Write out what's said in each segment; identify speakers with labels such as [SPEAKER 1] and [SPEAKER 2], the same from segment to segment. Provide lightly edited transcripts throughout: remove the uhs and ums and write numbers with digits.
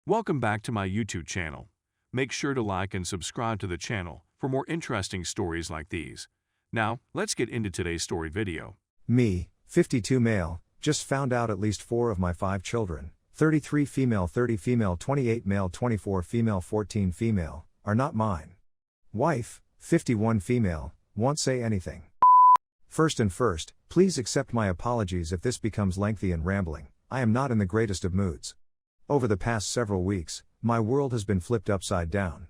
[SPEAKER 1] Welcome back to my YouTube channel. Make sure to like and subscribe to the channel for more interesting stories like these. Now, let's get into today's story video.
[SPEAKER 2] Me, 52 male, just found out at least 4 of my 5 children, 33 female, 30 female, 28 male, 24 female, 14 female, are not mine. Wife, 51 female, won't say anything. First, please accept my apologies if this becomes lengthy and rambling. I am not in the greatest of moods. Over the past several weeks, my world has been flipped upside down.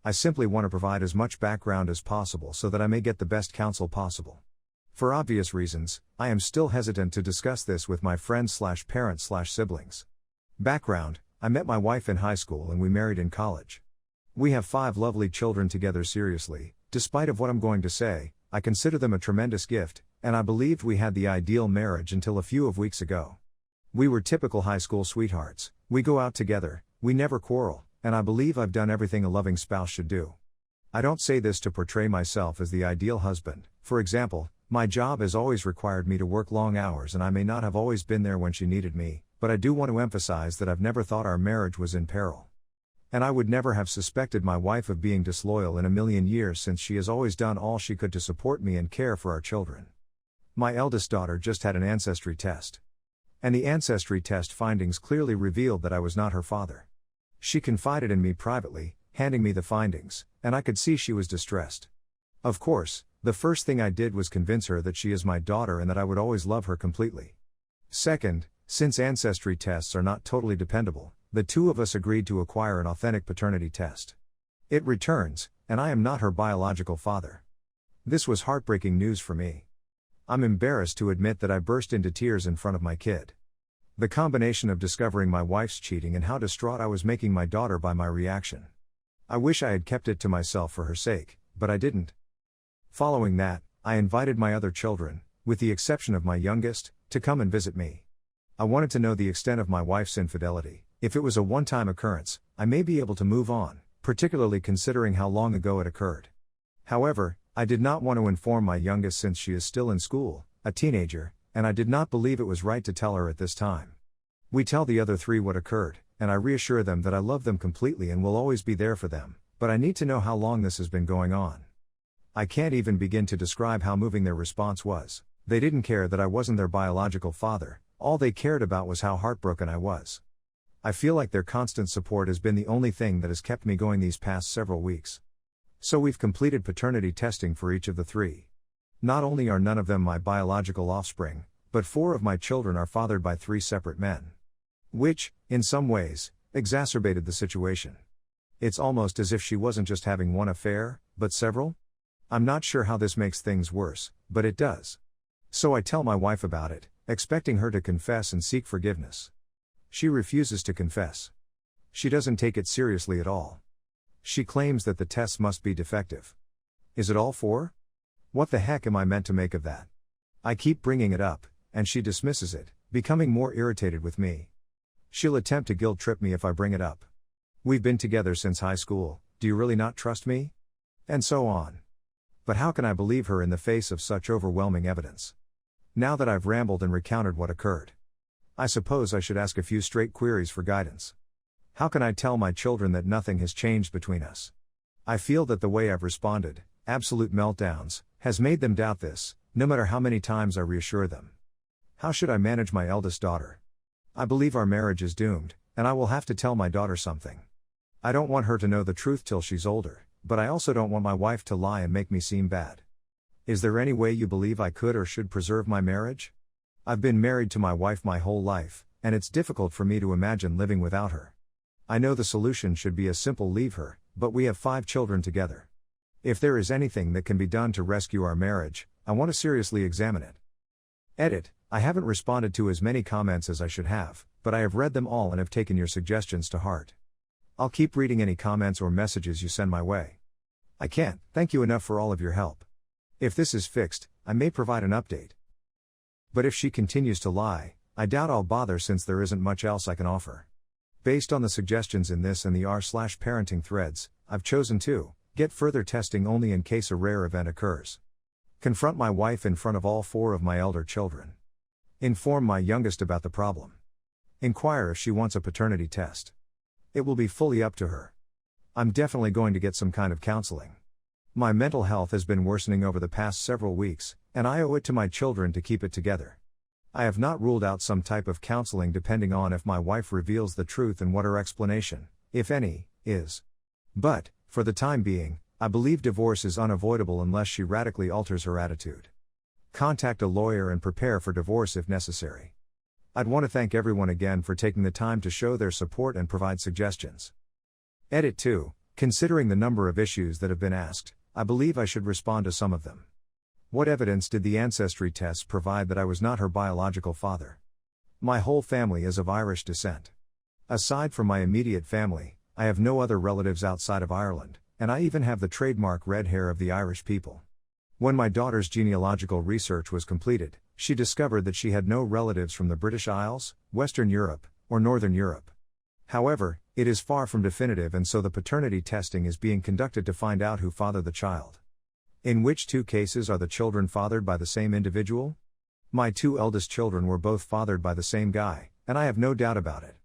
[SPEAKER 2] I simply want to provide as much background as possible so that I may get the best counsel possible. For obvious reasons, I am still hesitant to discuss this with my friends/parents/siblings. Background: I met my wife in high school and we married in college. We have 5 lovely children together. Seriously, despite of what I'm going to say, I consider them a tremendous gift, and I believed we had the ideal marriage until a few weeks ago. We were typical high school sweethearts. We go out together, we never quarrel, and I believe I've done everything a loving spouse should do. I don't say this to portray myself as the ideal husband. For example, my job has always required me to work long hours and I may not have always been there when she needed me, but I do want to emphasize that I've never thought our marriage was in peril. And I would never have suspected my wife of being disloyal in a million years, since she has always done all she could to support me and care for our children. My eldest daughter just had an ancestry test. And the ancestry test findings clearly revealed that I was not her father. She confided in me privately, handing me the findings, and I could see she was distressed. Of course, the first thing I did was convince her that she is my daughter and that I would always love her completely. Second, since ancestry tests are not totally dependable, the 2 of us agreed to acquire an authentic paternity test. It returns, and I am not her biological father. This was heartbreaking news for me. I'm embarrassed to admit that I burst into tears in front of my kid. The combination of discovering my wife's cheating and how distraught I was making my daughter by my reaction. I wish I had kept it to myself for her sake, but I didn't. Following that, I invited my other children, with the exception of my youngest, to come and visit me. I wanted to know the extent of my wife's infidelity. If it was a one-time occurrence, I may be able to move on, particularly considering how long ago it occurred. However, I did not want to inform my youngest since she is still in school, a teenager, and I did not believe it was right to tell her at this time. We tell the other 3 what occurred, and I reassure them that I love them completely and will always be there for them, but I need to know how long this has been going on. I can't even begin to describe how moving their response was. They didn't care that I wasn't their biological father, all they cared about was how heartbroken I was. I feel like their constant support has been the only thing that has kept me going these past several weeks. So we've completed paternity testing for each of the 3. Not only are none of them my biological offspring, but 4 of my children are fathered by 3 separate men. Which, in some ways, exacerbated the situation. It's almost as if she wasn't just having one affair, but several? I'm not sure how this makes things worse, but it does. So I tell my wife about it, expecting her to confess and seek forgiveness. She refuses to confess. She doesn't take it seriously at all. She claims that the tests must be defective. Is it all 4? What the heck am I meant to make of that? I keep bringing it up, and she dismisses it, becoming more irritated with me. She'll attempt to guilt trip me if I bring it up. We've been together since high school, do you really not trust me? And so on. But how can I believe her in the face of such overwhelming evidence? Now that I've rambled and recounted what occurred, I suppose I should ask a few straight queries for guidance. How can I tell my children that nothing has changed between us? I feel that the way I've responded, absolute meltdowns, has made them doubt this, no matter how many times I reassure them. How should I manage my eldest daughter? I believe our marriage is doomed, and I will have to tell my daughter something. I don't want her to know the truth till she's older, but I also don't want my wife to lie and make me seem bad. Is there any way you believe I could or should preserve my marriage? I've been married to my wife my whole life, and it's difficult for me to imagine living without her. I know the solution should be a simple leave her, but we have 5 children together. If there is anything that can be done to rescue our marriage, I want to seriously examine it. Edit: I haven't responded to as many comments as I should have, but I have read them all and have taken your suggestions to heart. I'll keep reading any comments or messages you send my way. I can't thank you enough for all of your help. If this is fixed, I may provide an update. But if she continues to lie, I doubt I'll bother, since there isn't much else I can offer. Based on the suggestions in this and the r/parenting threads, I've chosen to get further testing only in case a rare event occurs. Confront my wife in front of all 4 of my elder children. Inform my youngest about the problem. Inquire if she wants a paternity test. It will be fully up to her. I'm definitely going to get some kind of counseling. My mental health has been worsening over the past several weeks, and I owe it to my children to keep it together. I have not ruled out some type of counseling depending on if my wife reveals the truth and what her explanation, if any, is. But, for the time being, I believe divorce is unavoidable unless she radically alters her attitude. Contact a lawyer and prepare for divorce if necessary. I'd want to thank everyone again for taking the time to show their support and provide suggestions. Edit 2. Considering the number of issues that have been asked, I believe I should respond to some of them. What evidence did the ancestry tests provide that I was not her biological father? My whole family is of Irish descent. Aside from my immediate family, I have no other relatives outside of Ireland, and I even have the trademark red hair of the Irish people. When my daughter's genealogical research was completed, she discovered that she had no relatives from the British Isles, Western Europe, or Northern Europe. However, it is far from definitive, and so the paternity testing is being conducted to find out who fathered the child. In which 2 cases are the children fathered by the same individual? My 2 eldest children were both fathered by the same guy, and I have no doubt about it.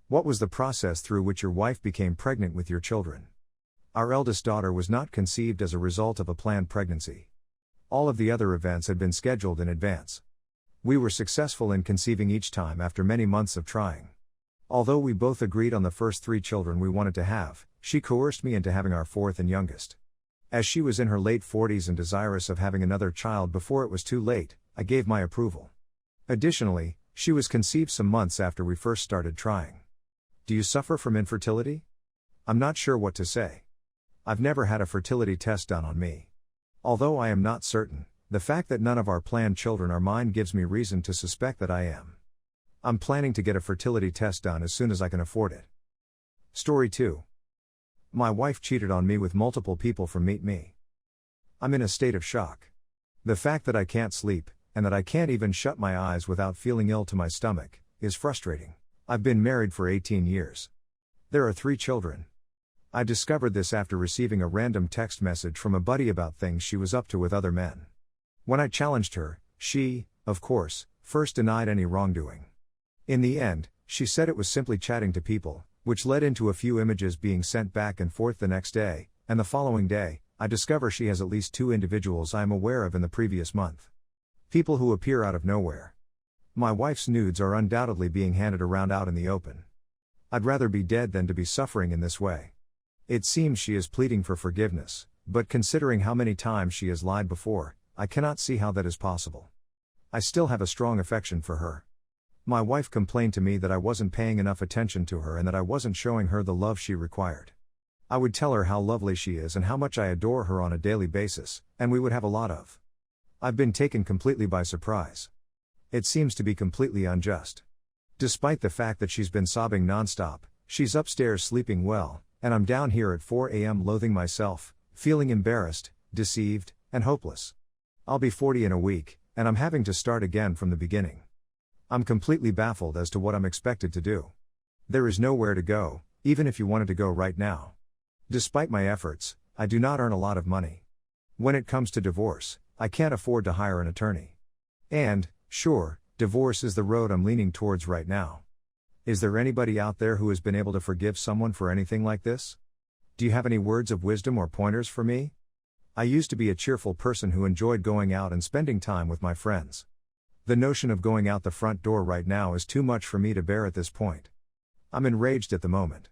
[SPEAKER 2] What was the process through which your wife became pregnant with your children? Our eldest daughter was not conceived as a result of a planned pregnancy. All of the other events had been scheduled in advance. We were successful in conceiving each time after many months of trying. Although we both agreed on the first 3 children we wanted to have, she coerced me into having our 4th and youngest. As she was in her late 40s and desirous of having another child before it was too late, I gave my approval. Additionally, she was conceived some months after we first started trying. Do you suffer from infertility? I'm not sure what to say. I've never had a fertility test done on me. Although I am not certain, the fact that none of our planned children are mine gives me reason to suspect that I am. I'm planning to get a fertility test done as soon as I can afford it. Story 2. My wife cheated on me with multiple people from Meet Me. I'm in a state of shock. The fact that I can't sleep, and that I can't even shut my eyes without feeling ill to my stomach, is frustrating. I've been married for 18 years. There are 3 children. I discovered this after receiving a random text message from a buddy about things she was up to with other men. When I challenged her, she, of course, first denied any wrongdoing. In the end, she said it was simply chatting to people, which led into a few images being sent back and forth the next day, and the following day, I discover she has at least 2 individuals I am aware of in the previous month. People who appear out of nowhere. My wife's nudes are undoubtedly being handed around out in the open. I'd rather be dead than to be suffering in this way. It seems she is pleading for forgiveness, but considering how many times she has lied before, I cannot see how that is possible. I still have a strong affection for her. My wife complained to me that I wasn't paying enough attention to her and that I wasn't showing her the love she required. I would tell her how lovely she is and how much I adore her on a daily basis, and we would have a lot of. I've been taken completely by surprise. It seems to be completely unjust. Despite the fact that she's been sobbing nonstop, she's upstairs sleeping well, and I'm down here at 4 a.m. loathing myself, feeling embarrassed, deceived, and hopeless. I'll be 40 in a week, and I'm having to start again from the beginning. I'm completely baffled as to what I'm expected to do. There is nowhere to go, even if you wanted to go right now. Despite my efforts, I do not earn a lot of money. When it comes to divorce, I can't afford to hire an attorney. And, sure, divorce is the road I'm leaning towards right now. Is there anybody out there who has been able to forgive someone for anything like this? Do you have any words of wisdom or pointers for me? I used to be a cheerful person who enjoyed going out and spending time with my friends. The notion of going out the front door right now is too much for me to bear at this point. I'm enraged at the moment.